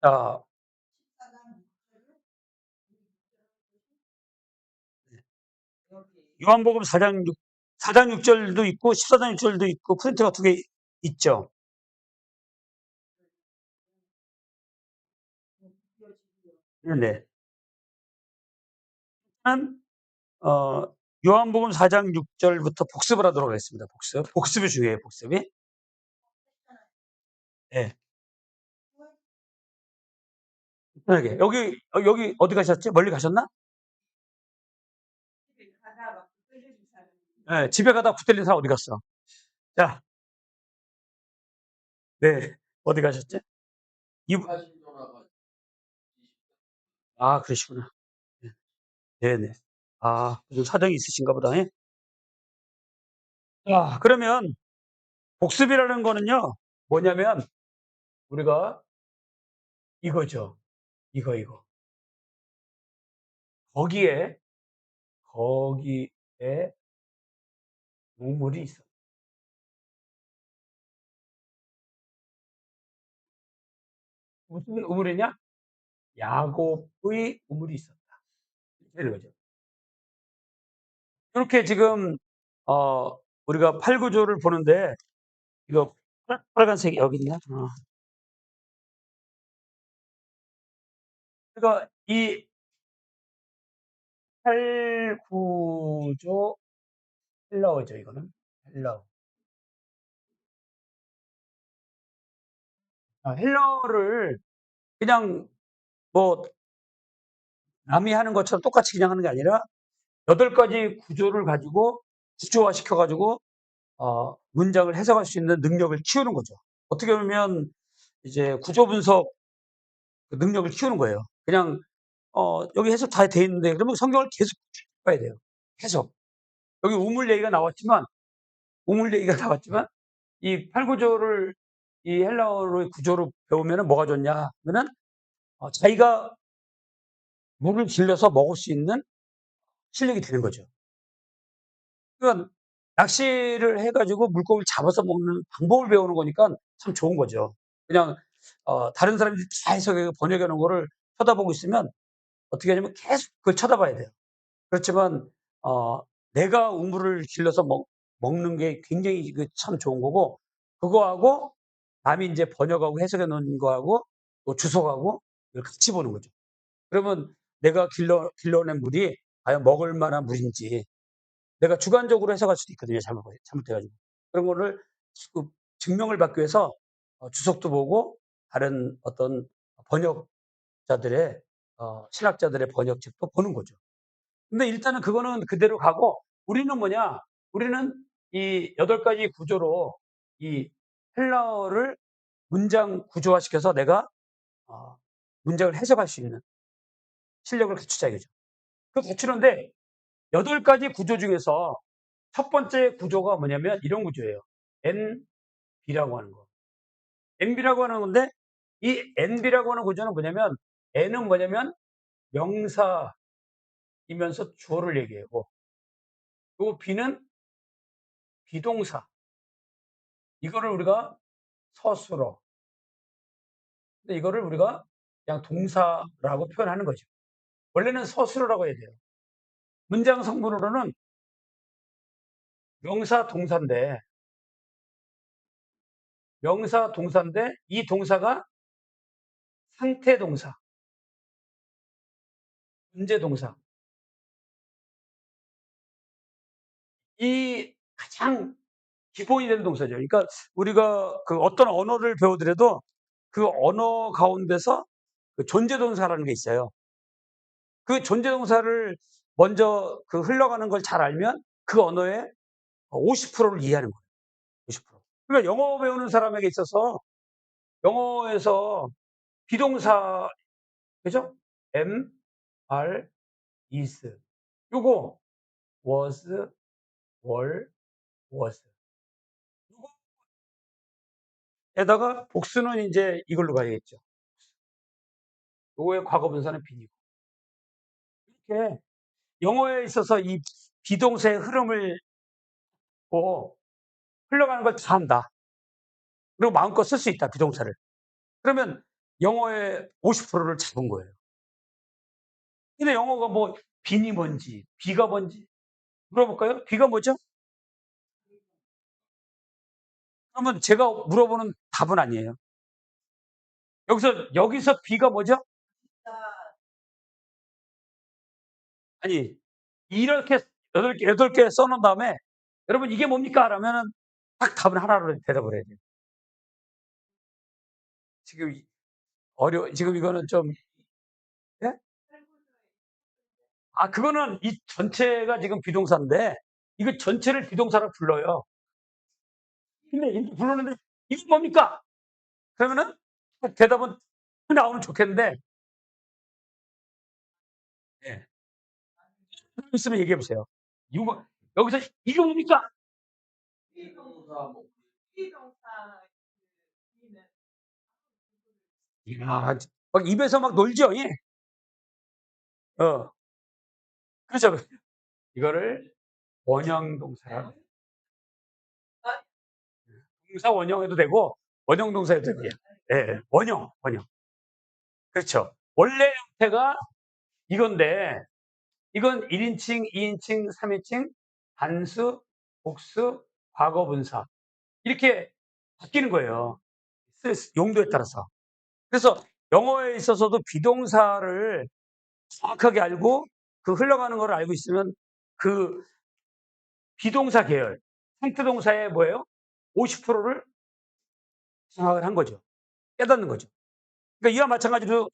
자, 요한복음 4장 6절도 있고 14장 6절도 있고 프린트가 2개 있죠. 네. 요한복음 4장 6절부터 복습을 하도록 하겠습니다. 복습이 중요해요. 복습이. 네. 편하게. 여기 어디 가셨지? 멀리 가셨나? 네, 집에 가다 붙들린 사람 어디 갔어? 자, 네. 어디 가셨지? 그러시구나. 네. 네네. 무슨 사정이 있으신가 보다. 예? 그러면 복습이라는 거는요, 뭐냐면, 우리가 이거죠. 이거. 거기에 우물이 있어. 무슨 우물이냐? 야곱의 우물이 있었다. 이런 거죠. 이렇게 지금, 우리가 8구조를 보는데, 이거 빨간색이 여기 있나? 그러니까 이 8구조 헬라어죠, 이거는. 헬라어. 헬라어를 그냥 뭐 남이 하는 것처럼 똑같이 그냥 하는 게 아니라 8가지 구조를 가지고 구조화시켜 가지고 문장을 해석할 수 있는 능력을 키우는 거죠. 어떻게 보면 이제 구조 분석 그 능력을 키우는 거예요. 그냥 여기 해석 다 돼 있는데 그러면 성경을 계속 봐야 돼요. 해석. 여기 우물 얘기가 나왔지만 이 8구조를 이 헬라어의 구조로 배우면은 뭐가 좋냐 하면은 자기가 물을 길러서 먹을 수 있는 실력이 되는 거죠. 그러니까 낚시를 해 가지고 물고기를 잡아서 먹는 방법을 배우는 거니까 참 좋은 거죠. 그냥 다른 사람들이 다 해석해 번역해 놓은 거를 쳐다보고 있으면 어떻게 하냐면 계속 그걸 쳐다봐야 돼요. 그렇지만 내가 우물을 길러서 먹는 게 굉장히 참 좋은 거고, 그거하고 남이 인제 번역하고 해석해 놓은 거하고 또 주석하고 이걸 같이 보는 거죠. 그러면 내가 길러낸 물이 과연 먹을 만한 물인지 내가 주관적으로 해석할 수도 있거든요, 잘못해 가지고. 그런 거를 그 증명을 받기 위해서 주석도 보고 다른 어떤 번역자들의 신학자들의 번역책도 보는 거죠. 근데 일단은 그거는 그대로 가고 우리는 뭐냐? 우리는 이 8가지 구조로 이 헬라어를 문장 구조화시켜서 내가 어 문장을 해석할 수 있는 실력을 갖추자 이거죠. 그 갖추는데 8가지 구조 중에서 첫 번째 구조가 뭐냐면 이런 구조예요. NB라고 하는 거. NB라고 하는 건데 이 NB라고 하는 구조는 뭐냐면 N은 뭐냐면 명사이면서 주어를 얘기하고 요 B는 비동사. 이거를 우리가 서술어. 근데 이거를 우리가 그냥 동사라고 표현하는 거죠. 원래는 서술어라고 해야 돼요. 문장 성분으로는 명사 동사인데 이 동사가 상태 동사, 문제 동사. 이 가장 기본이 되는 동사죠. 그러니까 우리가 그 어떤 언어를 배우더라도 그 언어 가운데서 그 존재 동사라는 게 있어요. 그 존재 동사를 먼저 그 흘러가는 걸 잘 알면 그 언어의 50%를 이해하는 거예요. 50%. 그러니까 영어 배우는 사람에게 있어서 영어에서 비동사 그죠? am, are, is. 요거 was, were, was. 요거에다가 복수는 이제 이걸로 가야겠죠. 요거의 과거 분사는 be니고. 이렇게 영어에 있어서 이 비동사의 흐름을 흘러가는 걸 다 안다. 그리고 마음껏 쓸 수 있다, 비동사를. 그러면 영어의 50%를 잡은 거예요. 근데 영어가 뭐 빈이 뭔지, 비가 뭔지 물어볼까요? 비가 뭐죠? 그러면 제가 물어보는 답은 아니에요. 여기서 비가 뭐죠? 아니, 이렇게 8개 써 놓은 다음에 "여러분 이게 뭡니까?" 라면은 딱 답을 하나로 대답을 해야 돼요. 지금 지금 이거는 좀. 예? 그거는 이 전체가 지금 비동사인데 이거 전체를 비동사로 불러요. 근데 이렇게 부르는데 "이게 뭡니까?" 그러면은 대답은 나오면 좋겠는데. 예. 있으면 얘기해 보세요. 이거 여기서 "이게 뭡니까?" 이야, 막 입에서 막 놀죠. 예. 어. 그렇죠. 이거를 원형 동사라고. 동사 원형해도 되고 원형 동사 해도 되고요. 예. 원형. 그렇죠. 원래 형태가 이건데 이건 1 인칭, 2 인칭, 3 인칭, 단수, 복수, 과거 분사 이렇게 바뀌는 거예요, 용도에 따라서. 그래서 영어에 있어서도 비동사를 정확하게 알고 그 흘러가는 걸 알고 있으면 그 비동사 계열, 상태 동사의 뭐예요? 50%를 장악을 한 거죠. 깨닫는 거죠. 그러니까 이와 마찬가지로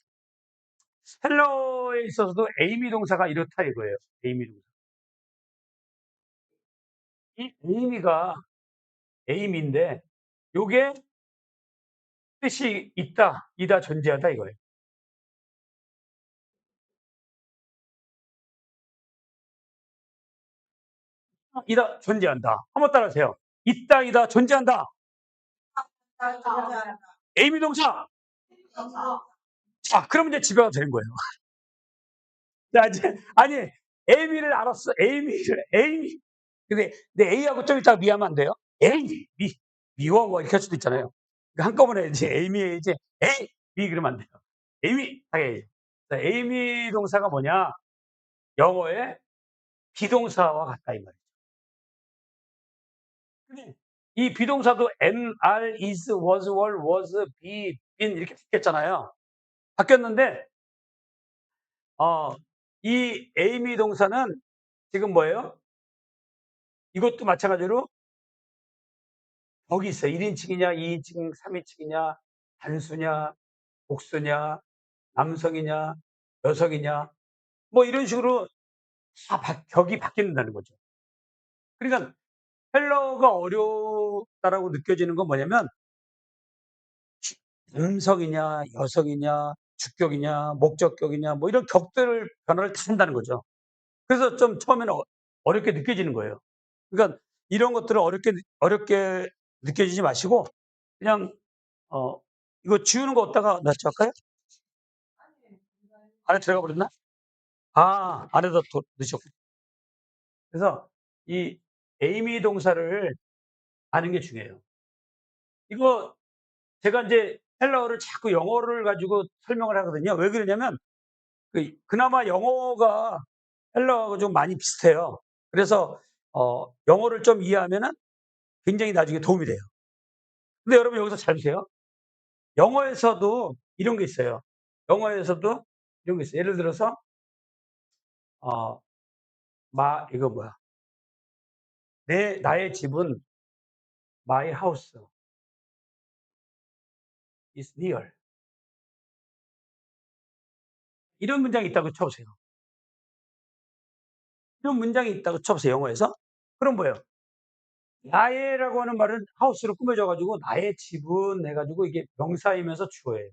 헬러에 있어서도 에이미 동사가 이렇다 이거예요. 에이미 동사. 이 에이미가 에이미인데 요게 뜻이 있다, 이다, 존재하다 이거예요. 이다, 존재한다. 한번 따라하세요. 있다, 이다, 존재한다. 에이미 동사. 자, 그럼 이제 집에 가도 되는 거예요. 자, 이제 아니 에이미를 알았어. 에이미. 근데 A하고 좀 이따가 미하면 안 돼요? 에이, 미워 뭐 이렇게 할 수도 있잖아요. 그러니까 한꺼번에 이제 에이미에 이제 에이, 미 그러면 안 돼요. 에이미 하게. 자, 에이미 동사가 뭐냐? 영어의 비동사와 같다 이 말이에요. 근데 이 비동사도 am, are, is, was, were, was, be, been 이렇게 바뀌었잖아요. 바뀌었는데 이 에이미 동사는 지금 뭐예요? 이것도 마찬가지로 벽이 있어요. 1인칭이냐, 2인칭, 3인칭이냐, 단수냐, 복수냐, 남성이냐, 여성이냐, 뭐 이런 식으로 다 벽이 바뀐다는 거죠. 그러니까 헬러가 어렵다라고 느껴지는 건 뭐냐면 남성이냐, 여성이냐, 주격이냐, 목적격이냐, 뭐 이런 격들 변화를 다 한다는 거죠. 그래서 좀 처음에는 어렵게 느껴지는 거예요. 그러니까 이런 것들을 어렵게 느껴지지 마시고 그냥 어 이거 지우는 거 어디다가 놨지 할까요? 안에 들어가 버렸나? 안에다 넣으셨군요. 그래서 이 에이미 동사를 아는 게 중요해요. 이거 제가 인제 헬라어를 자꾸 영어를 가지고 설명을 하거든요. 왜 그러냐면 그나마 영어가 헬라어하고 좀 많이 비슷해요. 그래서 영어를 좀 이해하면은 굉장히 나중에 도움이 돼요. 근데 여러분 여기서 잘 보세요. 영어에서도 이런 게 있어요. 영어에서도 이런 게 있어요. 예를 들어서 어 이거 뭐야. 나의 집은 my house is near. 이런 문장이 있다고 쳐 보세요. 이런 문장이 있다고 쳐 보세요, 영어에서. 그럼 뭐예요? 나의라고 하는 말은 하우스로 꾸며져 가지고 나의 집은 해 가지고 이게 명사이면서 주어예요.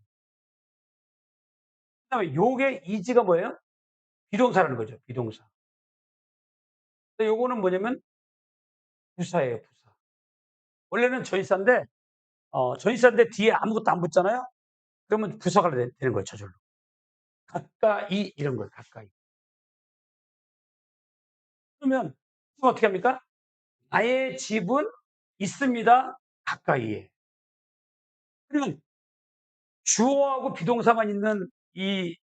그다음에 요게 is가 뭐예요? 비동사라는 거죠, 비동사. 근데 요거는 뭐냐면 부사예요, 부사. 원래는 전치사인데 전치사인데 뒤에 아무것도 안 붙잖아요. 그러면 부사가 되는 거예요, 저절로. 가까이 이런 거예요, 가까이. 그러면 그럼 어떻게 합니까? 나의 집은 있습니다, 가까이에. 그러면 주어하고 비동사만 있는 이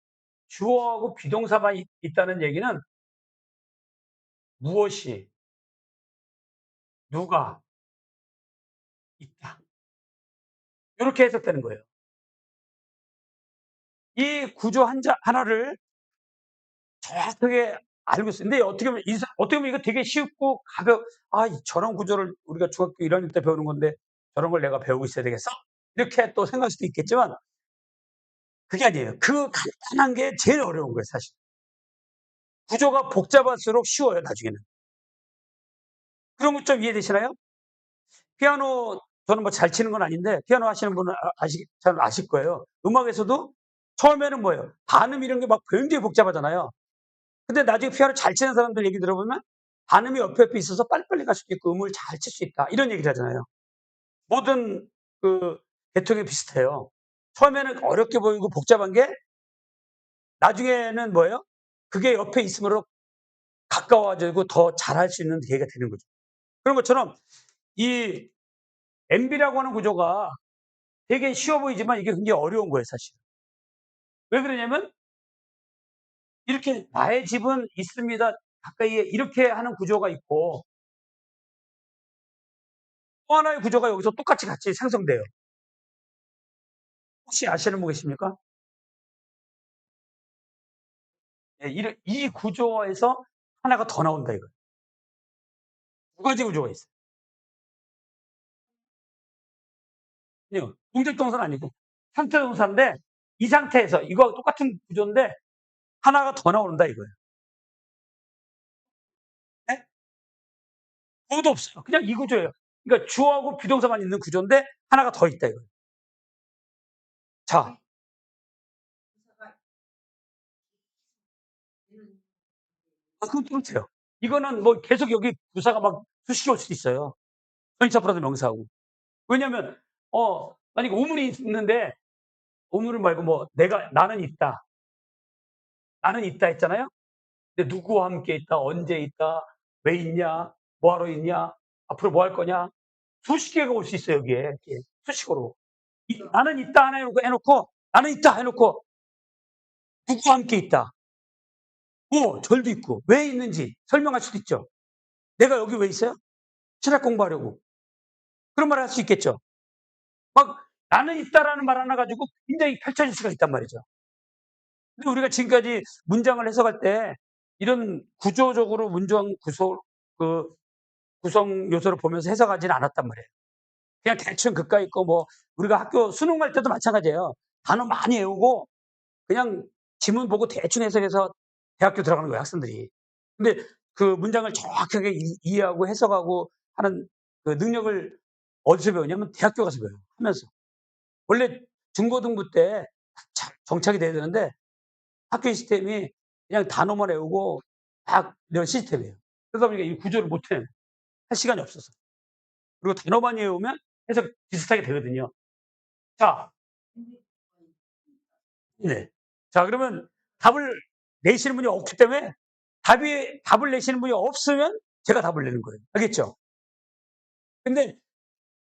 주어하고 비동사만 있다는 얘기는 무엇이, 누가 있다. 이렇게 해석되는 거예요. 이 구조 하나를 정확하게 알고 있어요. 근데 어떻게 보면 이거 되게 쉽고 저런 구조를 우리가 중학교 1학년 때 배우는 건데 저런 걸 내가 배우고 있어야 되겠어? 이렇게 또 생각할 수도 있겠지만 그게 아니에요. 그 간단한 게 제일 어려운 거예요, 사실. 구조가 복잡할수록 쉬워요, 나중에는. 그런 거 좀 이해되시나요? 피아노 저는 뭐 잘 치는 건 아닌데 피아노 하시는 분은 잘 아실 거예요. 음악에서도 처음에는 뭐예요? 반음 이런 게 막 굉장히 복잡하잖아요. 근데 나중에 피아노 잘 치는 사람들 얘기 들어보면 반음이 옆에 있어서 빨리빨리 갈 수도 있고 음을 잘 칠 수 있다. 이런 얘기를 하잖아요. 모든 그 계통이 비슷해요. 처음에는 어렵게 보이고 복잡한 게 나중에는 뭐예요? 그게 옆에 있으므로 가까워지고 더 잘할 수 있는 기회가 되는 거죠. 그런 것처럼 이 MB라고 하는 구조가 되게 쉬워 보이지만 이게 굉장히 어려운 거예요, 사실. 왜 그러냐면 이렇게 나의 집은 있습니다. 가까이에 이렇게 하는 구조가 있고 또 하나의 구조가 여기서 똑같이 같이 생성돼요. 혹시 아시는 분 계십니까? 예, 이 구조에서 하나가 더 나온다 이거예요. 두 가지 구조가 있어요. 아니요. 동적 동사는 아니고 상태 동사인데 이 상태에서 이거하고 똑같은 구조인데 하나가 더 나온다 이거예요. 네? 그것도 없어요. 그냥 이 구조예요. 그러니까 주어하고 비동사만 있는 구조인데 하나가 더 있다 이거예요. 자, 그건 똑같아요. 이거는 뭐 계속 여기 부사가 막 수식이 올 수도 있어요. 전치사 플러스 명사하고. 왜냐면 만약에 오문이 있는데 오문을 말고 뭐 나는 있다. 나는 있다 했잖아요. 근데 누구와 함께 있다, 언제 있다, 왜 있냐, 뭐 하러 있냐, 앞으로 뭐 할 거냐. 수십 개가 올 수 있어요, 여기에. 이렇게 수식어로. 나는 있다 하나 해놓고 나는 있다 해놓고 누구와 함께 있다. 절도 있고 왜 있는지 설명할 수도 있죠. 내가 여기 왜 있어요? 신학 공부하려고. 그런 말을 할 수 있겠죠. 막 나는 있다라는 말 하나 가지고 굉장히 펼쳐질 수가 있단 말이죠. 근데 우리가 지금까지 문장을 해석할 때 이런 구조적으로 문장 그 구성 요소를 보면서 해석하지는 않았단 말이에요. 그냥 대충 그까 있고 뭐 우리가 학교 수능 갈 때도 마찬가지예요. 단어 많이 외우고 그냥 지문 보고 대충 해석해서 대학교 들어가는 거예요, 학생들이. 근데 그 문장을 정확하게 이해하고 해석하고 하는 그 능력을 어디서 배우냐면 대학교 가서 배워요, 하면서. 원래 중고등부 때 정착이 돼야 되는데 학교 시스템이 그냥 단어만 외우고 딱 이런 시스템이에요. 그러다 보니까 이 구조를 못 해요. 할 시간이 없어서. 그리고 단어만 외우면 해석 비슷하게 되거든요. 자, 네. 자, 그러면 답을 내시는 분이 없기 때문에 답을 내시는 분이 없으면 제가 답을 내는 거예요. 알겠죠? 근데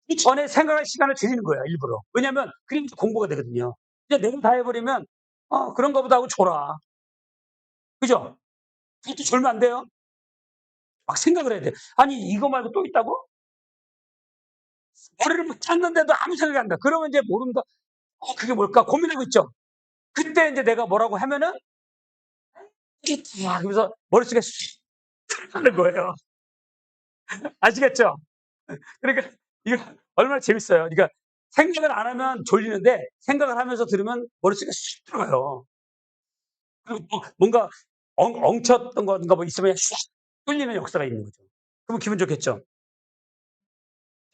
이 전에 생각할 시간을 드리는 거예요, 일부러. 왜냐면 그림 공부가 되거든요. 그냥 내가 다 해버리면 그런가 보다 하고 졸아. 그죠? 그것도 졸면 안 돼요. 막 생각을 해야 돼. 아니 이거 말고 또 있다고? 머리를 막 짰는데도 아무 생각이 안 나. 그러면 이제 모른다. 그게 뭘까 고민하고 있죠. 그때 이제 내가 뭐라고 하면은 이게 쫙 하면서 머릿속에 쑥 들어가는 거예요. 아시겠죠? 그러니까 이거 얼마나 재밌어요. 그러니까 생각을 안 하면 졸리는데 생각을 하면서 들으면 머릿속에 쑥 들어가요. 그리고 또 뭔가 엉쳤던 건가 뭐 있으면 쑥 뚫리는 역사가 있는 거죠. 그러면 기분 좋겠죠.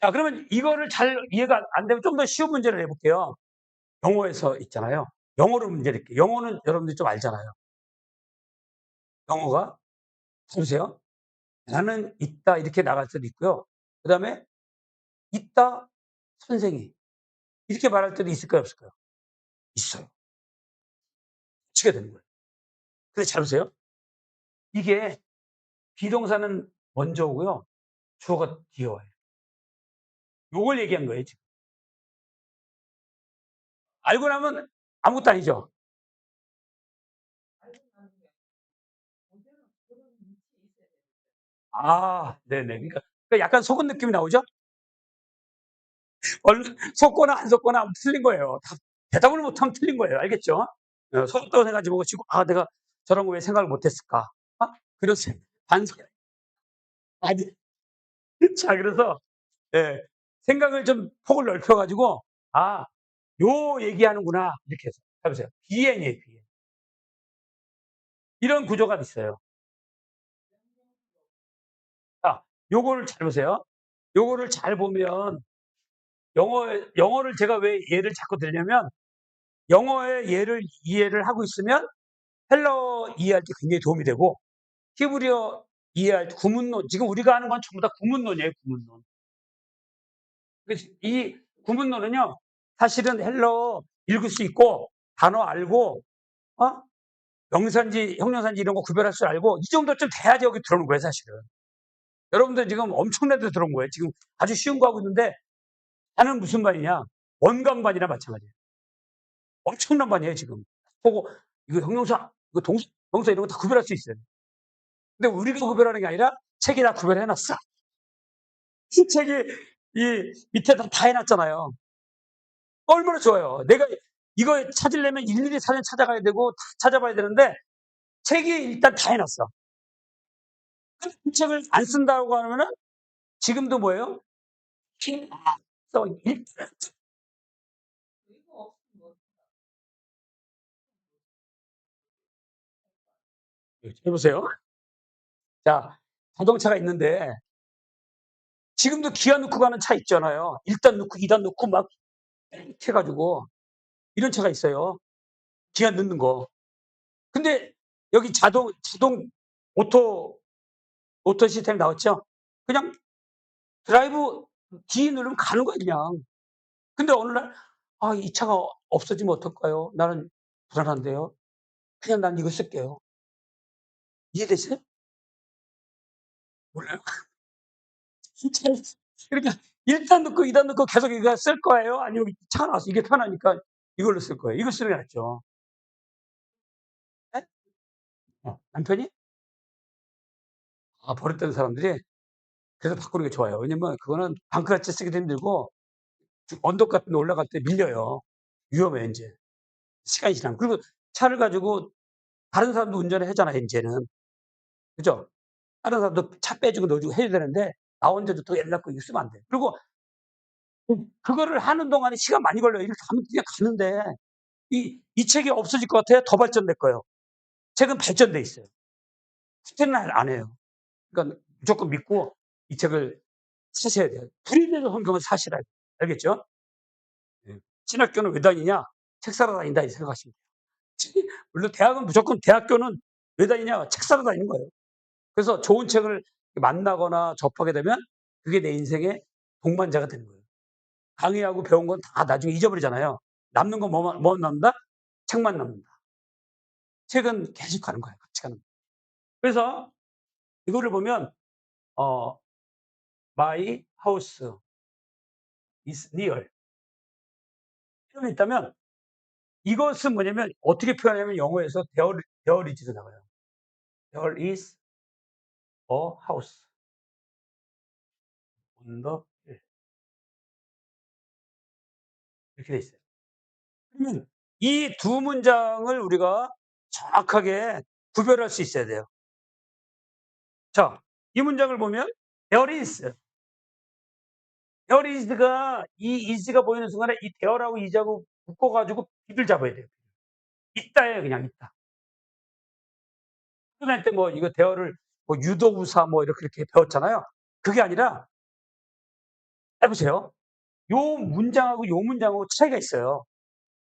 자, 그러면 이거를 잘 이해가 안 되면 좀 더 쉬운 문제를 내볼게요. 영어에서 있잖아요. 영어로 문제 낼게요. 영어는 여러분들이 좀 알잖아요. 영어가 보세요. 나는 있다 이렇게 나갈 때도 있고요. 그다음에 있다 선생이 이렇게 말할 때도 있을까요, 없을까요? 있어요. 치게 되는 거예요. 근데 잘 보세요. 이게 비동사는 먼저 오고요. 주어가 뒤에 와요. 요걸 얘기한 거예요, 지금. 알고 나면 아무것도 아니죠. 아, 네네. 그러니까 약간 속은 느낌이 나오죠? 속거나 안 속거나 틀린 거예요. 대답을 못하면 틀린 거예요. 알겠죠? 속었다고 생각하지 지고 '아 내가 저런 거 왜 생각을 못 했을까?' 그런 반성. 아니 자 그래서 예. 생각을 좀 폭을 넓혀 가지고 '아 요 얘기하는구나.' 이렇게 해서 해 보세요. 비행이에요, 비행. 이런 구조가 있어요. 자 요거를 잘 보세요. 요거를 잘 보면 영어를 제가 왜 예를 자꾸 들냐면 영어의 예를 이해를 하고 있으면 헬라어 이해할 때 굉장히 도움이 되고 히브리어 이해할 때 구문론 지금 우리가 하는 건 전부 다 구문론이에요, 구문론. 그래서 이 구문론은요. 사실은 헬라어 읽을 수 있고 단어 알고 어? 명사인지 형용사인지 이런 거 구별할 줄 알고 이 정도쯤 돼야지 여기 들어오는 거예요, 사실은. 여러분들 지금 엄청나게 들어온 거예요. 지금 아주 쉬운 거 하고 있는데 나는 무슨 반이냐? 원광반이나 마찬가지예요. 엄청난 반이에요, 지금. 보고 이거 형용사, 이거 동사, 명사 이런 거 다 구별할 수 있어요. 근데 우리가 구별하는 게 아니라 책이 다 구별해 놨어. 이 책이 이 밑에다 다 해놨잖아요. 얼마나 좋아요. 내가 이거 찾으려면 일일이 사전 찾아가야 되고 다 찾아봐야 되는데 책이 일단 다 해놨어. 그 책을 안 쓴다고 하면은 지금도 뭐예요? 써 해보세요. 자, 자동차가 있는데 지금도 기아 넣고 가는 차 있잖아요. 1단 넣고 2단 넣고 막 해가지고 이런 차가 있어요. 기아 넣는 거. 근데 여기 자동 오토 시스템 나왔죠? 그냥 드라이브 D 누르면 가는 거야, 그냥. 근데 어느 날, 아, 이 차가 없어지면 어떨까요? 나는 불안한데요. 그냥 난 이거 쓸게요. 이해되세요? 몰라요? 진짜 그러니까 1단 넣고 2단 넣고 계속 이거 쓸 거예요? 아니면 차가 나와서 이게 편하니까 이걸로 쓸 거예요? 이거 쓰는 게 낫죠. 네? 남편이? 버릇된 사람들이 그래서 바꾸는 게 좋아요. 왜냐면 그거는 방크같이 쓰기도 힘들고 언덕 같은 데 올라갈 때 밀려요. 위험해 인제. 시간이 지나면. 그리고 차를 가지고 다른 사람도 운전을 하잖아요 인제는. 그죠? 다른 사람도 차 빼주고 넣어 주고 해야 되는데 나 혼자도 또 애 낳고 이거 쓰면 안 돼. 그리고 그거를 하는 동안에 시간 많이 걸려요. 이렇게 가면 그냥 가는데 이 책이 없어질 것 같아요? 더 발전될 거예요? 책은 발전돼 있어요. 후퇴는 안 해요. 그러니까 무조건 믿고 이 책을 사셔야 돼요. 불이 되는 성경을 사시라요. 알겠죠? 예. 신학교는 왜 다니냐? 책 사러 다닌다 이 생각하시면 돼요. 물론 대학은 무조건 대학교는 왜 다니냐? 책 사러 다니는 거예요. 그래서 좋은 책을 만나거나 접하게 되면 그게 내 인생의 동반자가 되는 거예요. 강의하고 배운 건 다 나중에 잊어버리잖아요. 남는 건 뭐 남는다? 책만 남는다. 책은 계속 가는 거예요. 같이 가는 거예요. 그래서 이거를 보면 어 My house is near 표현이 있다면 이것은 뭐냐면 어떻게 표현하냐면 영어에서 there is로 나와요. There is a house on the hill 이렇게 돼 있어요. 그러면 이 두 문장을 우리가 정확하게 구별할 수 있어야 돼요. 자, 이 문장을 보면 there is, there is가 이 is가 보이는 순간에 이 there하고 is하고 묶어 가지고 비를 잡아야 돼요. 있다예요, 그냥 있다. 표현할 때 뭐 이거 대어를 뭐 유도부사 뭐 이렇게 배웠잖아요. 그게 아니라 해 보세요. 요 문장하고 요 문장하고 차이가 있어요.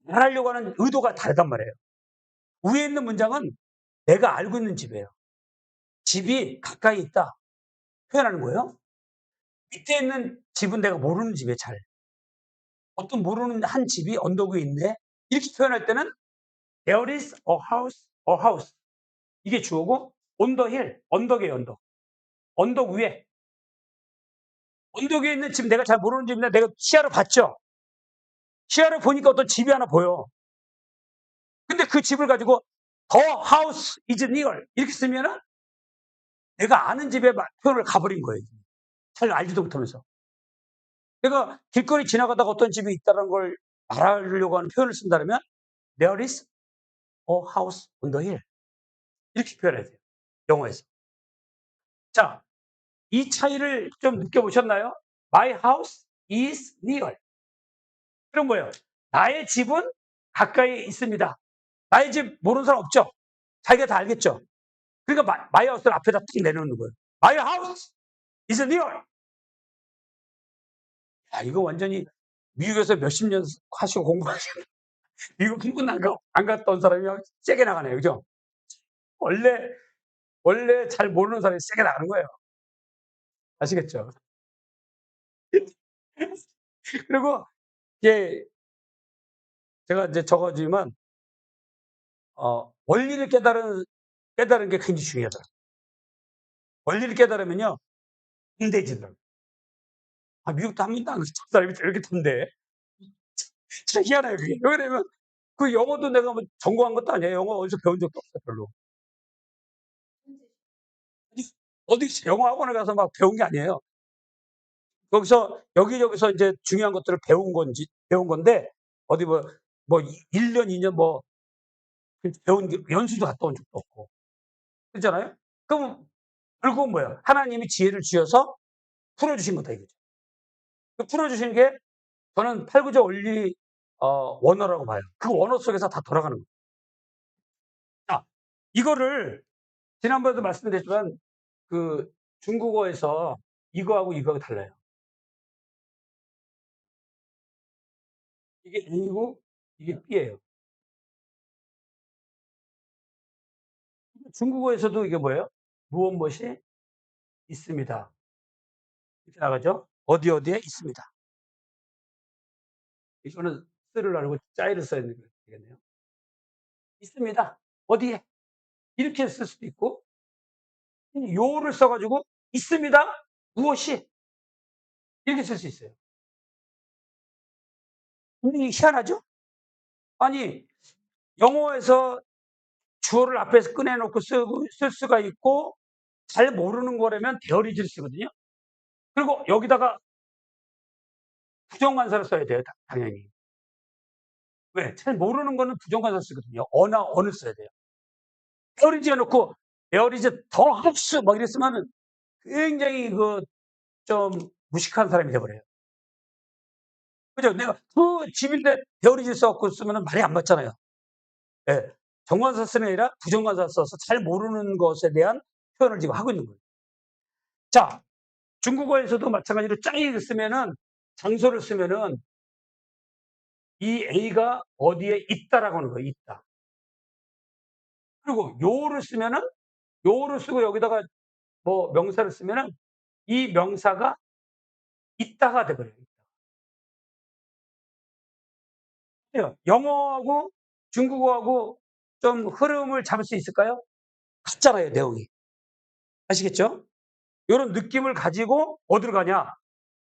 말하려고 하는 의도가 다르단 말이에요. 위에 있는 문장은 내가 알고 있는 집이에요. 집이 가까이 있다 표현하는 거예요. 밑에 있는 집은 내가 모르는 집이에요, 잘. 어떤 모르는 한 집이 언덕 위에 있네. 이렇게 표현할 때는 there is a house 이게 주어고 on the hill 언덕이에요, 언덕. 언덕 위에. 언덕 위에 있는 집 내가 잘 모르는 집인데 내가 시야로 봤죠. 시야를 보니까 어떤 집이 하나 보여. 근데 그 집을 가지고 The house is near 이렇게 쓰면은 내가 아는 집에 표현을 가버린 거예요. 잘 알지도 못하면서. 내가 길거리 지나가다가 어떤 집이 있다는 걸 말하려고 하는 표현을 쓴다면 There is a house on the hill 이렇게 표현해야 돼요. 영어에서. 자, 이 차이를 좀 느껴보셨나요? My house is near. 그럼 뭐예요? 나의 집은 가까이 있습니다. 나의 집 모르는 사람 없죠? 자기가 다 알겠죠? 그러니까 my house를 앞에다 탁 내놓는 거예요. My house is near. 야, 이거 완전히 미국에서 몇십 년 하시고 공부하시고 미국 한번 안 갔다 온 사람이 세게 나가네요. 그죠? 원래 잘 모르는 사람이 세게 나가는 거예요. 아시겠죠? 그리고 이제 제가 이제 적어지만 원리를 깨달은 게 굉장히 중요하더라고요. 원리를 깨달으면요, 안 되지더라고요. 미국도 한민도 안 가서 사람이 이렇게 던데. 진짜 희한해요, 그게. 왜냐면 그 영어도 내가 뭐 전공한 것도 아니에요. 영어 어디서 배운 적도 없어요, 별로. 어디 영어 학원에 가서 막 배운 게 아니에요. 거기서 여기저기서 이제 중요한 것들을 배운 건데 어디 뭐 1년, 2년 배운 연수도 갔다 온 적도 없고. 그렇잖아요? 그럼 결국은 뭐예요? 하나님이 지혜를 주셔서 풀어주신 거다 이거죠. 그 풀어주신 게 저는 8구조 원리 원어라고 봐요. 그 원어 속에서 다 돌아가는 거예요. 자, 이거를 지난번에도 말씀드렸지만 그 중국어에서 이거하고 이거하고 달라요. 이게 A고 이게 B예요. 중국어에서도 이게 뭐예요? 무엇이 있습니다. 이렇게 나가죠? 어디에 있습니다. 이거는 쓰를 나누고 짜이를 써야 되겠네요. 있습니다. 어디에? 이렇게 쓸 수도 있고, 요를 써가지고 있습니다. 무엇이? 이렇게 쓸 수 있어요. 근데 희한하죠? 아니, 영어에서 주어를 앞에서 꺼내놓고 쓸 수가 있고, 잘 모르는 거라면 대어리지를 쓰거든요. 그리고 여기다가 부정관사를 써야 돼요, 당연히. 왜? 잘 모르는 거는 부정관사 쓰거든요. 어를 써야 돼요. 대어리지 해놓고, 대어리지 더 하우스, 이랬으면은 굉장히 좀 무식한 사람이 돼버려요. 그죠? 내가 그 집인데 대어리지 써갖고 쓰면은 말이 안 맞잖아요. 예. 정관사 쓰는 게 아니라 부정관사 써서 잘 모르는 것에 대한 표현을 지금 하고 있는 거예요. 자, 중국어에서도 마찬가지로 짱이를 쓰면은, 장소를 쓰면은, 이 A가 어디에 있다라고 하는 거예요. 있다. 그리고 요를 쓰면은, 요를 쓰고 여기다가 명사를 쓰면은, 이 명사가 있다가 돼버려요. 영어하고 중국어하고 좀 흐름을 잡을 수 있을까요? 같잖아요, 내용이. 아시겠죠? 요런 느낌을 가지고 어디로 가냐?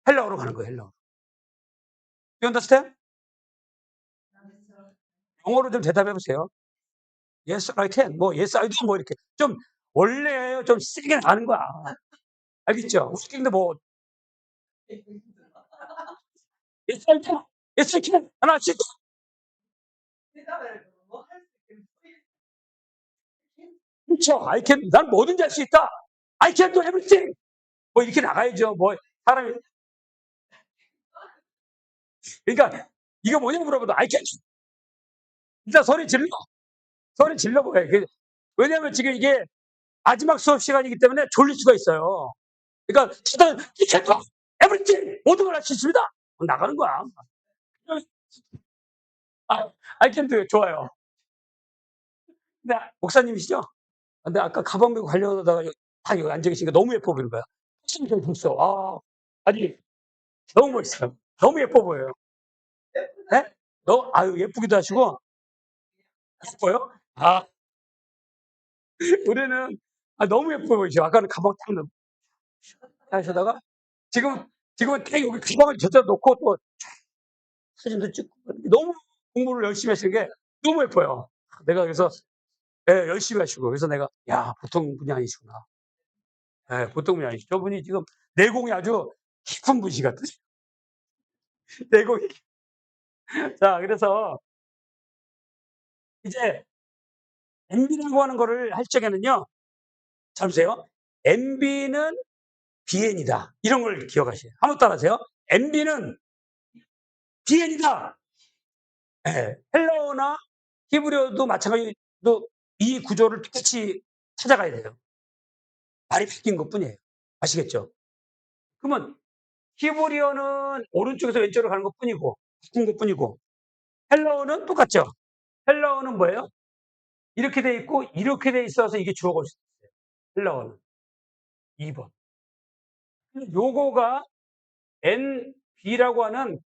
헬라어로 가는 거예요, 헬라어. You understand? 영어로 좀 대답해 보세요. Yes, I can. Yes, I do. 이렇게. 좀, 원래 좀 세게 나가는 거야. 알겠죠? 웃긴데 Yes, I can. Yes, I can. 하나씩. 그렇죠. I can. 난 뭐든지 할 수 있다. I can do everything. 이렇게 나가야죠. 사람이. 그러니까, 이거 뭐냐 물어봐도 I can. 진짜 소리 질러보여요. 왜냐면 지금 이게 마지막 수업 시간이기 때문에 졸릴 수가 있어요. 그러니까, You can do everything. 모든 걸 할 수 있습니다. 나가는 거야. I can do. 좋아요. 근데 목사님이시죠? 근데 아까 가방 메고 가려다가 딱 여기 앉아 계시니까 너무 예뻐 보이는 거야. 진짜 예뻤어. 아니, 너무 멋있어요. 너무 예뻐 보여요. 네? 예쁘기도 하시고, 예뻐요? 우리는, 너무 예뻐 보이죠? 아까는 가방 딱 하시다가, 지금은 딱 여기 가방을 저쪽 놓고 또 사진도 찍고 너무 공부를 열심히 하시는 게 너무 예뻐요. 내가 그래서 예, 열심히 하시고 그래서 내가 야 보통 분이 아니시구나. 예, 보통 분이 아니시죠. 저분이 지금 내공이 아주 깊은 분이시 같으세요. 내공이. 자, 그래서 이제 MB라고 하는 거를 할 적에는요. 잘 보세요. MB는 BN이다. 이런 걸 기억하세요. 한번 따라하세요. MB는 BN이다. 예, 헬라어나 히브리어도 마찬가지로 이 구조를 똑같이 찾아가야 돼요. 말이 바뀐 것뿐이에요. 아시겠죠? 그러면 히브리어는 오른쪽에서 왼쪽으로 가는 것뿐이고 바뀐 것뿐이고 헬라어는 똑같죠? 헬라어는 뭐예요? 이렇게 돼 있고 이렇게 돼 있어서 이게 주어가 올 수 있어요. 헬라어는 2번. 요거가 NB라고 하는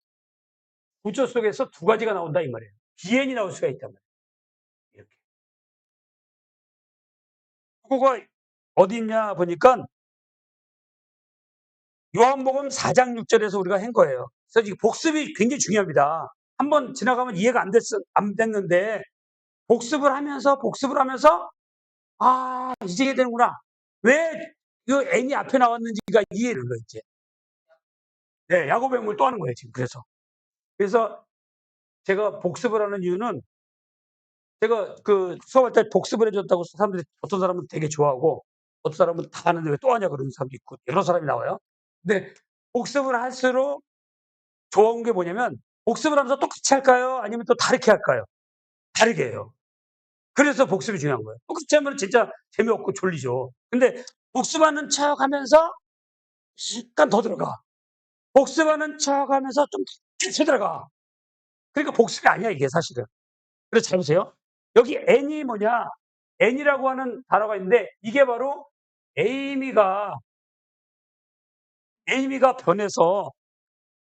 구조 속에서 두 가지가 나온다 이 말이에요. BN이 나올 수가 있단 말이에요. 이렇게. 요거가 어디 있냐 보니까 요한복음 4장 6절에서 우리가 한 거예요. 그래서 이 복습이 굉장히 중요합니다. 한번 지나가면 이해가 안 됐는데 복습을 하면서 아, 이제 이해되는구나. 왜 이 n이 앞에 나왔는지가 이해되는 거예요, 이제. 네, 야곱의 행을 또 하는 거예요, 지금. 그래서 제가 복습을 하는 이유는 제가 그 수업할 때 복습을 해줬다고 사람들이 어떤 사람은 되게 좋아하고 어떤 사람은 다 하는데 왜 또 하냐 그러는 사람도 있고 여러 사람이 나와요. 근데 복습을 할수록 좋은 게 뭐냐면 복습을 하면서 똑같이 할까요? 아니면 또 다르게 할까요? 다르게 해요. 그래서 복습이 중요한 거예요. 똑같이 하면 진짜 재미없고 졸리죠. 근데 복습하는 척 하면서 약간 더 들어가. 복습하는 척 하면서 좀 끝에 들어가. 그러니까 복습이 아니야, 이게 사실은. 그래서 잘 보세요. 여기 N이 뭐냐? N이라고 하는 단어가 있는데 이게 바로 에이미가 변해서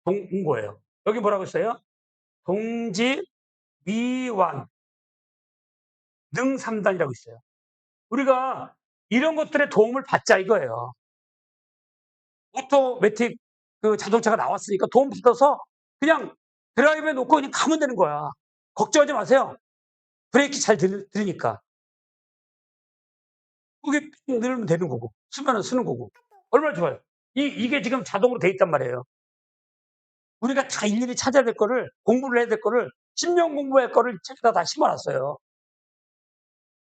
온 거예요. 여기 뭐라고 했어요? 동지, 미완, 능삼단이라고 있어요. 우리가 이런 것들의 도움을 받자 이거예요. 오토매틱 그 자동차가 나왔으니까 도움 받아서 그냥 드라이브에 놓고 그냥 가면 되는 거야. 걱정하지 마세요. 브레이크 잘 들으니까. 그게 누르면 되는 거고, 쓰면은 쓰는 거고. 얼마나 좋아요. 이게 지금 자동으로 돼 있단 말이에요. 우리가 다 일일이 찾아야 될 거를, 공부를 해야 될 거를, 10년 공부할 거를 책에다 다 심어놨어요.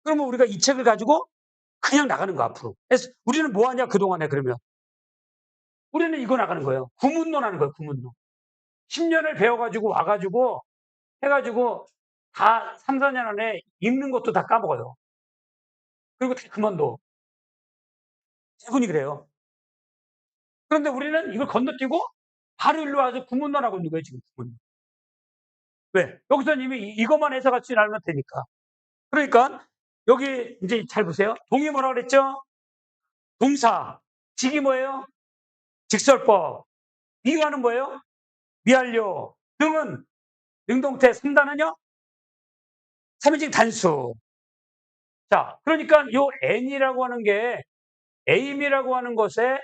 그러면 우리가 이 책을 가지고 그냥 나가는 거, 앞으로. 그래서 우리는 뭐 하냐, 그동안에 그러면. 우리는 이거 나가는 거예요. 구문론 하는 거예요, 구문론. 10년을 배워가지고 와가지고 해가지고 다 3, 4년 안에 읽는 것도 다 까먹어요. 그리고 다 그만둬. 대부분이 그래요. 그런데 우리는 이걸 건너뛰고 바로 일로 와서 구문론 하고 있는 거예요, 지금 구문론. 왜? 여기서 이미 이것만 해석할 줄 알면 되니까. 그러니까 여기 이제 잘 보세요. 동이 뭐라 그랬죠? 동사. 직이 뭐예요? 직설법. 미화는 뭐예요? 미완료. 등은 능동태. 3단은요? 3인칭 단수. 자, 그러니까 요 n이라고 하는 게 aim이라고 하는 것에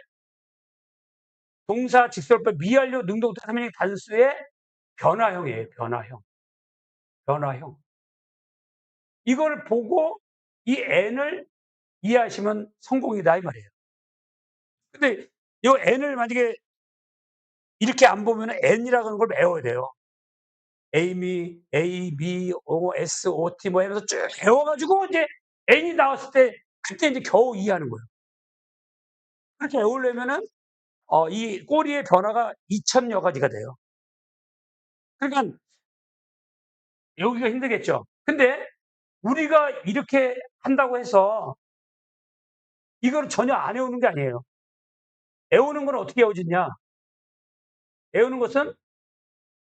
동사, 직설법, 미완료, 능동태, 3인칭 단수의 변화형이에요. 변화형. 이걸 보고 이 n을 이해하시면 성공이다 이 말이에요. 근데 이 n을 만약에 이렇게 안 보면 n이라고 하는 걸 외워야 돼요. 에이미, A, B, O, S, O, T 뭐 하면서 쭉 외워가지고 이제 n이 나왔을 때 그때 이제 겨우 이해하는 거예요. 그렇게 외우려면은 이 꼬리의 변화가 2000여 가지가 돼요. 그러니까 여기가 힘들겠죠. 근데 우리가 이렇게 한다고 해서 이걸 전혀 안 외우는 게 아니에요. 외우는 건 어떻게 외워지냐? 외우는 것은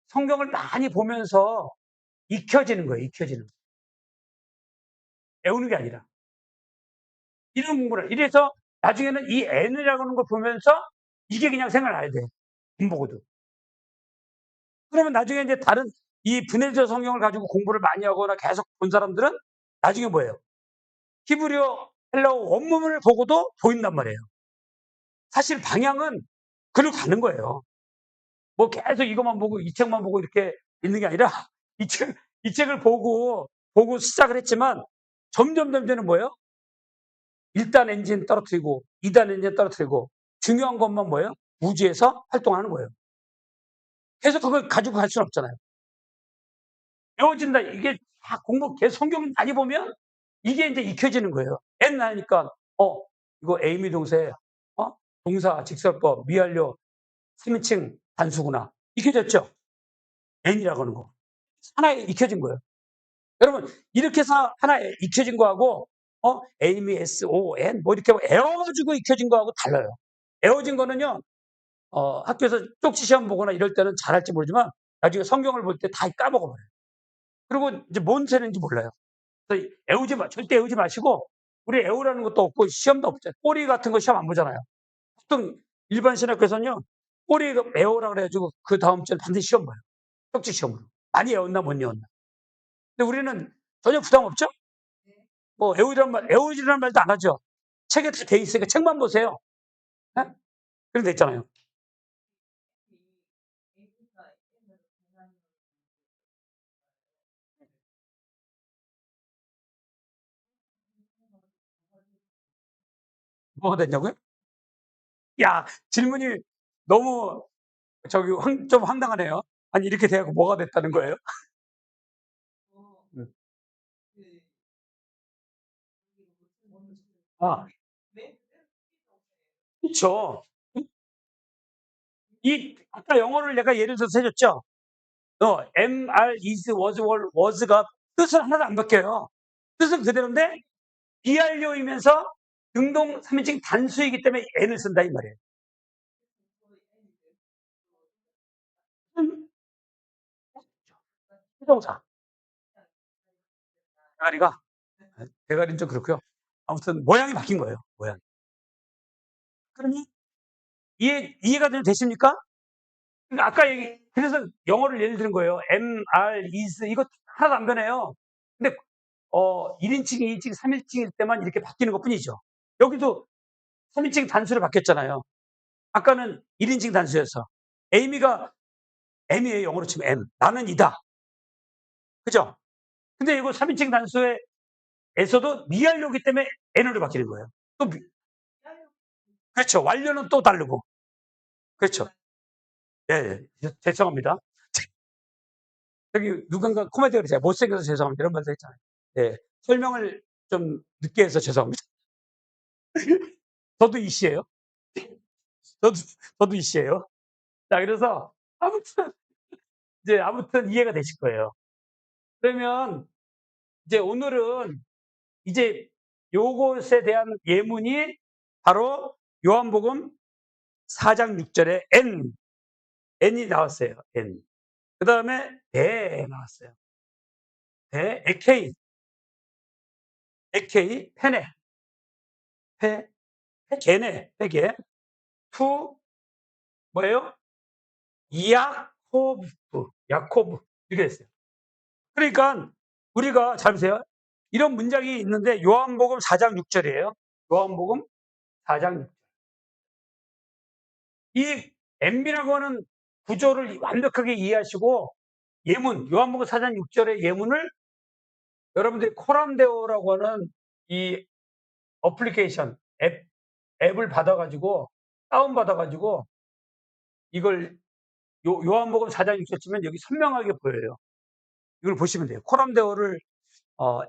성경을 많이 보면서 익혀지는 거예요. 외우는 게 아니라. 이런 공부를. 이래서 나중에는 이 n이라고 하는 걸 보면서 이게 그냥 생각나야 돼. 안 보고도. 그러면 나중에 이제 다른 이 분해져 성경을 가지고 공부를 많이 하거나 계속 본 사람들은 나중에 뭐예요? 히브리어, 헬라어 원문을 보고도 보인단 말이에요. 사실 방향은 글로 가는 거예요. 뭐 계속 이것만 보고 이 책만 보고 이렇게 있는 게 아니라 이 책을 보고 시작을 했지만 점점점점은 뭐예요? 1단 엔진 떨어뜨리고 2단 엔진 떨어뜨리고 중요한 것만 뭐예요? 우주에서 활동하는 거예요. 계속 그걸 가지고 갈 수는 없잖아요. 배워진다. 이게 다 공부 계속 성경 많이 보면 이게 이제 익혀지는 거예요. N 하니까 이거 에이미 동사에 동사, 직설법, 미완료, 3인칭 단수구나. 익혀졌죠? N이라고 하는 거. 하나에 익혀진 거예요. 여러분 이렇게 해서 하나에 익혀진 거하고 에이미 SON 뭐 이렇게 애워가지고 익혀진 거하고 달라요. 애워진 거는요 학교에서 쪽지 시험 보거나 이럴 때는 잘할지 모르지만 나중에 성경을 볼 때 다 까먹어버려요. 그리고 이제 뭔 죄인지 몰라요. 그래서 절대 애우지 마시고 우리 애우라는 것도 없고 시험도 없죠. 꼬리 같은 거 시험 안 보잖아요. 보통 일반 신학교에서는요 꼬리 애우라 그래가지고 그 다음 주에 반드시 시험 봐요. 쪽지 시험으로. 많이 애웠나 못 애웠나. 근데 우리는 전혀 부담 없죠? 뭐 애우지라는 말도 안 하죠. 책에 다 돼 있으니까 책만 보세요. 네? 그런 데 있잖아요. 뭐가 됐냐고요? 야, 질문이 너무 좀 황당하네요. 아니 이렇게 돼갖고 뭐가 됐다는 거예요? 음. 아, 그렇죠. 아까 영어를 내가 예를 들어서 해줬죠. MR, is, was가 뜻은 하나도 안 바뀌어요. 뜻은 그대로인데 비완료이면서 능동 3인칭 단수이기 때문에 n을 쓴다 이 말이에요. 수동사. 대가리는 좀 그렇고요. 아무튼 모양이 바뀐 거예요. 모양. 그러면 이해가 되십니까? 그러니까 그래서 영어를 예를 드는 거예요. MR, is 이거 하나도 안 변해요. 근데 1인칭, 2인칭, 3인칭일 때만 이렇게 바뀌는 것뿐이죠. 여기도 3인칭 단수로 바뀌었잖아요. 아까는 1인칭 단수였어. M이에요. 영어로 치면 M. 나는 이다. 그죠? 근데 이거 3인칭 단수에서도 미완료이기 때문에 N으로 바뀌는 거예요. 그렇죠. 완료는 또 다르고. 그렇죠. 예, 예. 죄송합니다. 여기 누군가 코미디가 그러잖아요. 못생겨서 죄송합니다. 이런 말도 했잖아요. 예. 설명을 좀 늦게 해서 죄송합니다. 저도 이씨예요. 저도 이씨예요. 자, 그래서 아무튼 이해가 되실 거예요. 그러면 이제 오늘은 이제 요것에 대한 예문이 바로 요한복음 4장 6절에 N이 나왔어요. N. 그 다음에 배 나왔어요. 배, 에케이, 페네, 개네, 개. 투, 뭐예요? 야코브. 이렇게 됐어요. 그러니까 우리가 잘 보세요. 이런 문장이 있는데 요한복음 4장 6절이에요. 요한복음 4장 6절. 이 MB라고 하는 구조를 완벽하게 이해하시고 요한복음 4장 6절의 예문을 여러분들이 코람데오라고 하는 이 어플리케이션 앱을 받아가지고 다운받아가지고 이걸 요한복음 4장 6절 치면 여기 선명하게 보여요. 이걸 보시면 돼요. 코람데오를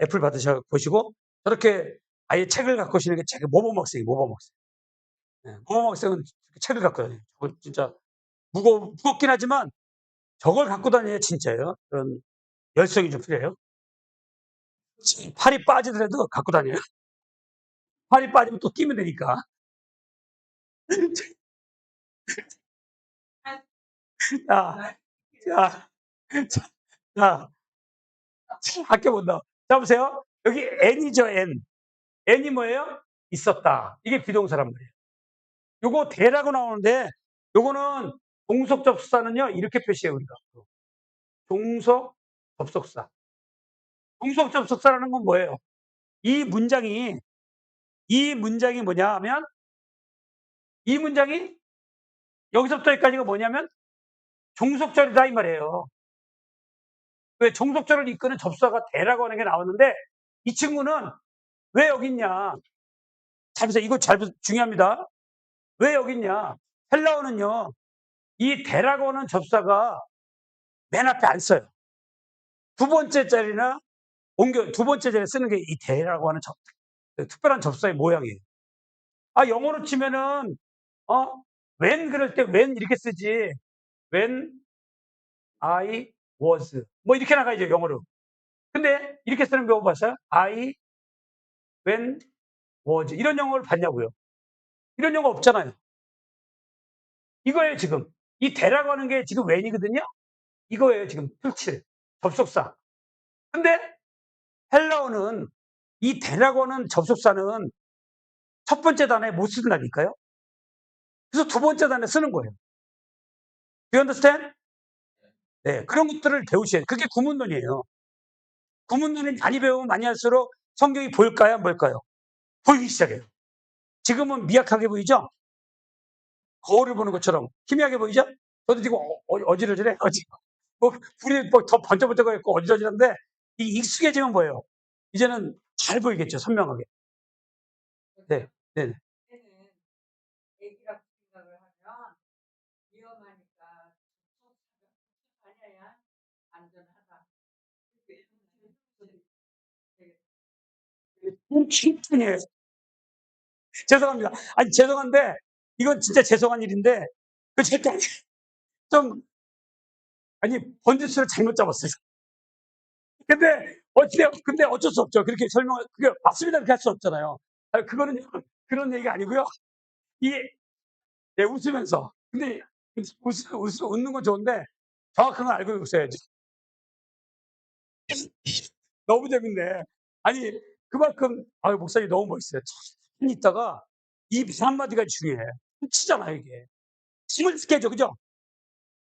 애플 받으셔 보시고 저렇게 아예 책을 갖고 오시는 게 제가 모범학생이에요. 네, 모범학생은 책을 갖고 다녀요. 진짜 무겁긴 하지만 저걸 갖고 다녀야 진짜예요. 그런 열성이 좀 필요해요. 팔이 빠지더라도 갖고 다녀요. 팔이 빠지면 또 끼면 되니까. 자, 자, 자, 학교 본다. 자, 보세요. 여기 N이죠, N. N이 뭐예요? 있었다. 이게 비동사란 말이에요. 요거 대라고 나오는데 요거는 동속 접속사는요 이렇게 표시해요 우리가. 동속 접속사. 동속 접속사라는 건 뭐예요? 이 문장이 뭐냐 하면 이 문장이 여기서부터 여기까지가 뭐냐면 종속절이다 이 말이에요. 왜 종속절을 이끄는 접수사가 대라고 하는 게 나왔는데 이 친구는 왜 여기 있냐? 잘 보세요. 이거 중요합니다. 왜 여기 있냐? 헬라어는요. 이 대라고 하는 접수사가 맨 앞에 안 써요. 두 번째 자리나 두 번째 자리에 쓰는 게 이 대라고 하는 특별한 접수사의 모양이에요. 영어로 치면은 when 그럴 때 when 이렇게 쓰지. when I was 뭐 이렇게 나가야죠, 영어로. 근데 이렇게 쓰는 거 봤어요? I when was 이런 영어를 봤냐고요. 이런 영어 없잖아요. 이거예요, 지금. 이 대라고 하는 게 지금 when이거든요. 이거예요, 지금 필치 접속사. 근데 헬라어는 이 대라고 하는 접속사는 첫 번째 단어에 못 쓴다니까요. 그래서 두 번째 단어에 쓰는 거예요. Do you understand? 네, 그런 것들을 배우셔야 돼요. 그게 구문론이에요. 구문론을 많이 배우면 많이 할수록 성경이 보일까요? 뭘까요? 보이기 시작해요. 지금은 미약하게 보이죠? 거울을 보는 것처럼 희미하게 보이죠? 저도 지금 어지러지래. 불이 더 번쩍번쩍거리고 어지러지는데 이 익숙해지면 뭐예요? 이제는 잘 보이겠죠, 선명하게. 네, 네. 얘는 애기라고 생각을 하면 위험하니까 다녀야 안전하다. 충분해요. 죄송합니다. 아니, 죄송한데, 이건 진짜 죄송한 일인데, 그 절대 좀, 아니, 번지수를 잘못 잡았어요. 근데 어쩔 수 없죠. 그렇게 그게 맞습니다. 그렇게 할 수 없잖아요. 그거는 그런 얘기가 아니고요. 이, 예, 웃으면서. 근데 웃는 건 좋은데, 정확한 걸 알고 있어야지. 너무 재밌네. 아니, 그만큼, 목사님 너무 멋있어요. 참 있다가, 이 한마디가 중요해. 치잖아요, 이게. 힘을 쓰게 해줘, 그죠?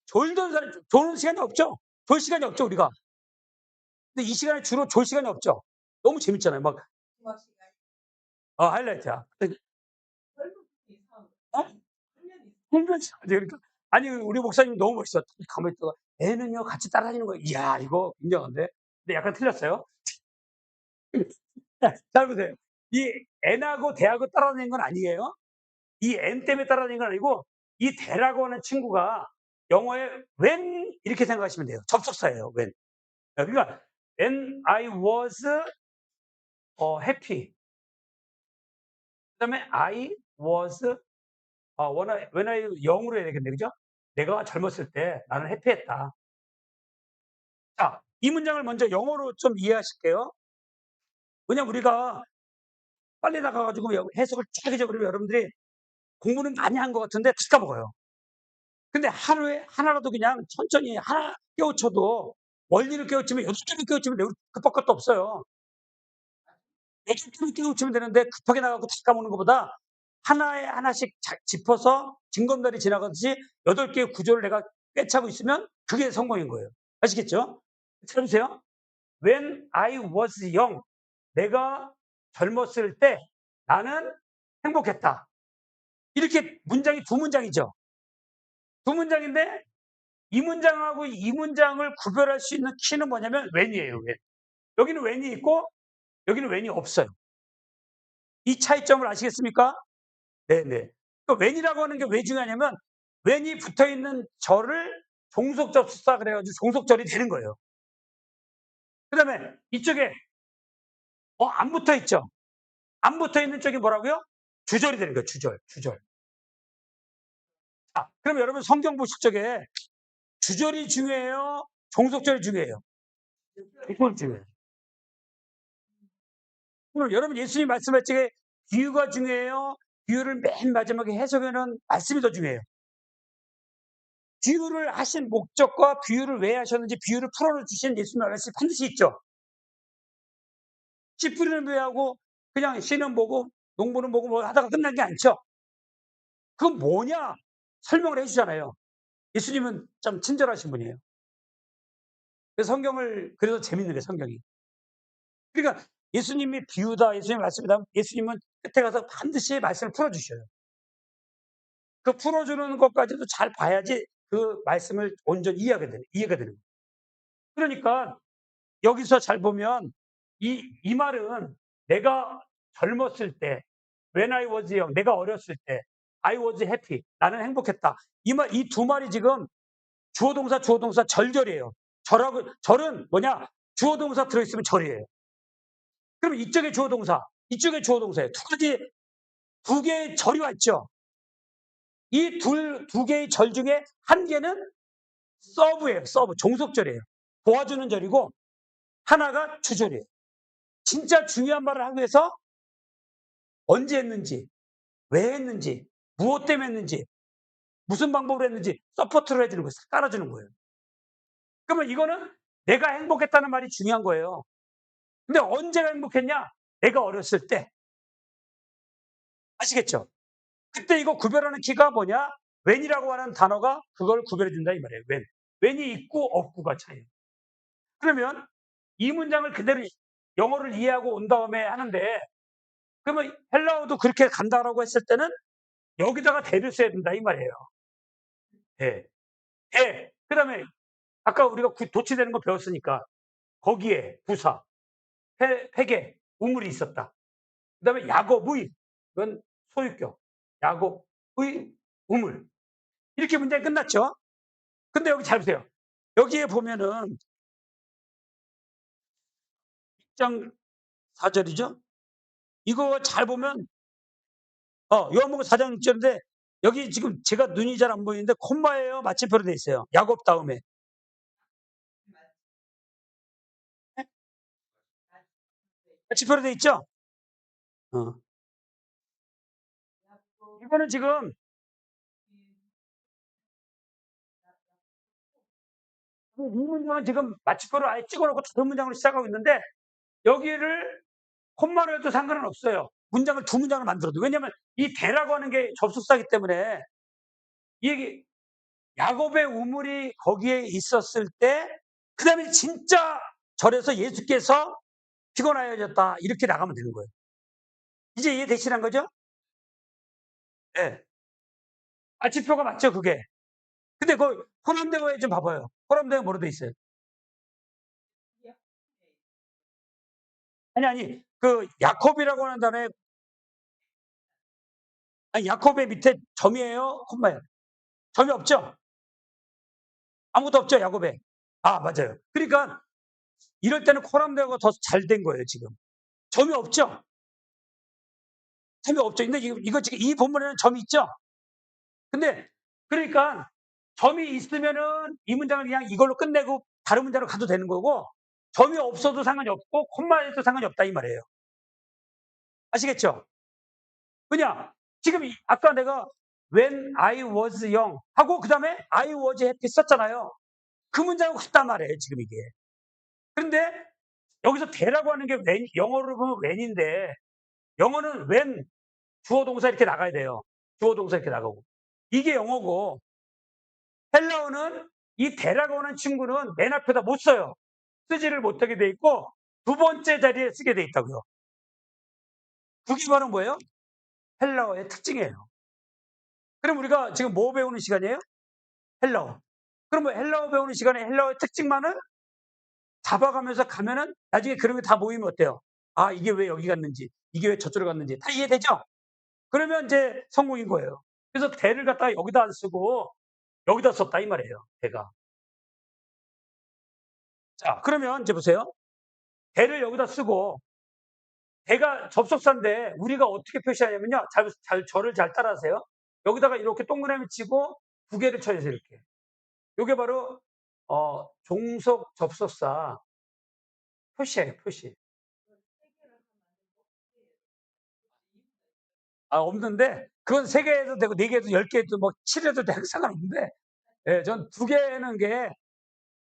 조는 시간이 없죠? 졸 시간이 없죠, 우리가. 근데 이 시간에 주로 졸 시간이 없죠? 너무 재밌잖아요. 막, 하이라이트야. 어? 훈련이 그러니까. 아니, 우리 목사님 너무 멋있어. 가만히 있다가, 애는요, 같이 따라다니는 거예요. 이야, 이거 굉장한데? 근데 약간 틀렸어요. 잘 보세요. 이 N하고 대하고 따라다니는 건 아니에요. 이 N 때문에 따라다니는 건 아니고, 이 대라고 하는 친구가 영어에 when 이렇게 생각하시면 돼요. 접속사예요, when. 그러니까, when I was happy. 그 다음에 I was, when I 영으로 해야 되겠네, 그죠? 내가 젊었을 때 나는 해피했다. 자, 이 문장을 먼저 영어로 좀 이해하실게요. 왜냐면 우리가 빨리 나가가지고 해석을 쫙 해줘 그러면 여러분들이 공부는 많이 한 것 같은데 다 까먹어요. 근데 하루에 하나라도 그냥 천천히 하나 깨우쳐도 원리를 깨우치면 6개를 깨우치면 급할 것도 없어요. 6개를 깨우치면 되는데 급하게 나가고 다 까먹는 것보다 하나에 하나씩 짚어서 징검다리 지나가듯이 8개의 구조를 내가 꿰차고 있으면 그게 성공인 거예요. 아시겠죠? 들어보세요. When I was young, 내가 젊었을 때 나는 행복했다. 이렇게 문장이 두 문장이죠. 두 문장인데 이 문장하고 이 문장을 구별할 수 있는 키는 뭐냐면 when이에요. when. 여기는 when이 있고 여기는 when이 없어요. 이 차이점을 아시겠습니까? 네네. 또 when이라고 하는 게 왜 중요하냐면 when이 붙어있는 절을 종속접수사 그래가지고 종속절이 되는 거예요. 그 다음에 이쪽에 안 붙어있죠. 안 붙어있는 쪽이 뭐라고요? 주절이 되는 거예요. 주절. 자, 그럼 여러분 성경 보실 적에 주절이 중요해요? 종속절이 중요해요? 이건 중요해요. 그럼 여러분 예수님 말씀할 적에 비유가 중요해요? 비유를 맨 마지막에 해석하는 말씀이 더 중요해요. 비유를 하신 목적과 비유를 왜 하셨는지 비유를 풀어주신 예수님 말씀이 반드시 있죠. 씨 뿌리는 왜 하고 그냥 씨는 보고 농부는 보고 뭐 하다가 끝난 게 아니죠. 그건 뭐냐? 설명을 해주잖아요. 예수님은 참 친절하신 분이에요. 그래서 성경을 그래서 재밌는 게 성경이. 그러니까 예수님이 비유다, 예수님 말씀이다. 예수님은 끝에 가서 반드시 말씀을 풀어주셔요. 그 풀어주는 것까지도 잘 봐야지 그 말씀을 온전히 이해가 되는 거예요. 그러니까 여기서 잘 보면 이 말은 내가 젊었을 때 when I was young 내가 어렸을 때 I was happy 나는 행복했다. 이 두 말이 지금 주어 동사 절절이에요. 절은 뭐냐? 주어 동사 들어있으면 절이에요. 그럼 이쪽에 주어 동사, 이쪽에 주어 동사예요. 두 개의 절이 왔죠. 이 두 개의 절 중에 한 개는 서브예요. 서브, 종속절이에요. 도와주는 절이고 하나가 주절이에요. 진짜 중요한 말을 하기 위해서 언제 했는지, 왜 했는지, 무엇 때문에 했는지, 무슨 방법으로 했는지 서포트를 해주는 거예요. 깔아주는 거예요. 그러면 이거는 내가 행복했다는 말이 중요한 거예요. 근데 언제가 행복했냐? 내가 어렸을 때. 아시겠죠? 그때 이거 구별하는 키가 뭐냐? when이라고 하는 단어가 그걸 구별해 준다 이 말이에요. when. when이 있고 없고가 차이예요. 그러면 이 문장을 그대로 영어를 이해하고 온 다음에 하는데 그러면 헬라어도 그렇게 간다라고 했을 때는 여기다가 대를 써야 된다 이 말이에요. 대. 대. 그다음에 아까 우리가 도치되는 거 배웠으니까 거기에 부사, 회계, 우물이 있었다. 그다음에 야곱의 이건 소유격. 야곱의 우물. 이렇게 문장이 끝났죠. 근데 여기 잘 보세요. 여기에 보면은 1장 4절이죠. 이거 잘 보면 요한복음 4장 6절인데 여기 지금 제가 눈이 잘 안 보이는데 콤마예요. 마침표로 돼 있어요. 야곱 다음에. 마침표로 돼 있죠? 이거는 지금 이 문장은 지금 마침표로 아예 찍어놓고 다른 문장으로 시작하고 있는데 여기를 콤마로 해도 상관은 없어요. 문장을 두 문장을 만들어도. 왜냐하면 이 대라고 하는 게 접속사이기 때문에 이 야곱의 우물이 거기에 있었을 때 그다음에 진짜 절에서 예수께서 피곤하여졌다 이렇게 나가면 되는 거예요. 이제 이해되시는 거죠? 네. 마침표가 맞죠 그게. 근데 그 호남대어에 좀 봐봐요. 호남대어 뭐로 돼 있어요? 아니 그 야콥이라고 하는 단어에 야콥의 밑에 점이에요? 콤마예요? 점이 없죠? 아무것도 없죠 야곱에. 맞아요. 그러니까 이럴 때는 호남대어가 더 잘 된 거예요 지금. 점이 없죠? 점이 없죠. 근데 이거 지금 이 본문에는 점이 있죠? 근데 그러니까 점이 있으면은 이 문장을 그냥 이걸로 끝내고 다른 문장으로 가도 되는 거고 점이 없어도 상관이 없고 콤마에도 상관이 없다 이 말이에요. 아시겠죠? 왜냐? 지금 아까 내가 when I was young 하고 그다음에 I was happy 썼잖아요. 그 문장하고 같단 말이에요, 지금 이게. 그런데 여기서 대라고 하는 게 영어로 보면 when인데 영어는 when 주어 동사 이렇게 나가야 돼요. 주어 동사 이렇게 나가고. 이게 영어고 헬라어는 이 대라고 하는 친구는 맨 앞에다 못 써요. 쓰지를 못하게 돼 있고 두 번째 자리에 쓰게 돼 있다고요. 그게 바로 뭐예요? 헬라어의 특징이에요. 그럼 우리가 지금 뭐 배우는 시간이에요? 헬라어. 그러면 헬라어 배우는 시간에 헬라어의 특징만을 잡아가면서 가면은 나중에 그런 게 다 모이면 어때요? 이게 왜 여기 갔는지, 이게 왜 저쪽으로 갔는지 다 이해되죠? 그러면 이제 성공인 거예요. 그래서 대를 갖다가 여기다 안 쓰고 여기다 썼다 이 말이에요. 대가. 자, 그러면 이제 보세요. 대를 여기다 쓰고 대가 접속사인데 우리가 어떻게 표시하냐면요. 저를 잘 따라하세요. 여기다가 이렇게 동그라미 치고 두 개를 쳐야죠. 이렇게. 이게 바로 종속 접속사 표시예요. 표시. 없는데 그건 3개 해도 되고 4개 해도 10개 해도 뭐 7 해도 되고 상관없는데 예, 전 2개 하는 게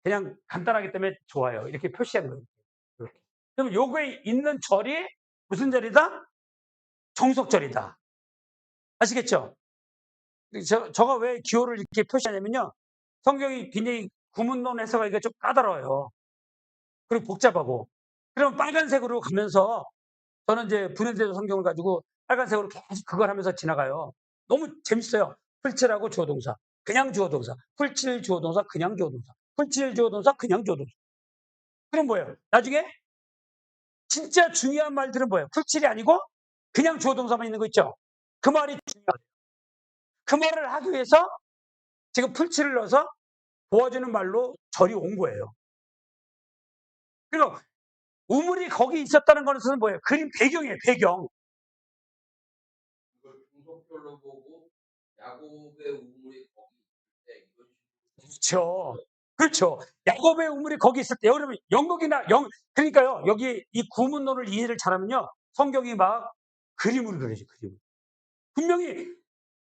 그냥 간단하기 때문에 좋아요. 이렇게 표시하는 거예요. 이렇게. 그럼 요거에 있는 절이 무슨 절이다? 종속절이다. 아시겠죠? 저가 왜 기호를 이렇게 표시하냐면요. 성경이 굉장히 구문론 해석하기가 좀 까다로워요. 그리고 복잡하고. 그럼 빨간색으로 가면서 저는 이제 분해되는 성경을 가지고 빨간색으로 계속 그걸 하면서 지나가요. 너무 재밌어요. 풀칠하고 주어동사, 그냥 주어동사, 풀칠 주어동사, 그냥 주어동사, 풀칠 주어동사, 그냥 주어동사. 그럼 뭐예요? 나중에 진짜 중요한 말들은 뭐예요? 풀칠이 아니고 그냥 주어 동사만 있는 거 있죠? 그 말이 중요해요. 그 말을 하기 위해서 지금 풀칠을 넣어서 도와주는 말로 절이 온 거예요. 그리고 우물이 거기 있었다는 것은 뭐예요? 그림 배경이에요, 배경. 이걸 중속별로 보고 야곱의 우물이 거기 있을 때 이건 그렇죠. 그렇죠. 야곱의 우물이 거기 있을 때, 여러분, 그러니까요, 여기 이 구문론을 이해를 잘하면요, 성경이 막 그림을 그려요, 그림. 분명히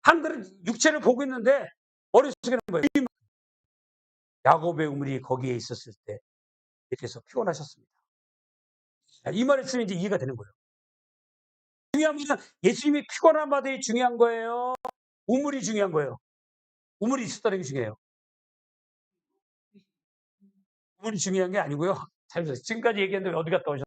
한글은 육체를 보고 있는데, 머릿속에는 뭐예요? 야곱의 우물이 거기에 있었을 때, 이렇게 해서 피곤하셨습니다. 이 말을 쓰면 이제 이해가 되는 거예요. 중요한 것은 예수님이 피곤한 바들이 중요한 거예요. 우물이 중요한 거예요. 우물이 있었다는 게 중요해요. 우물이 중요한 게 아니고요. 잘 보세요. 지금까지 얘기했는데 어디 갔다 오셨어요?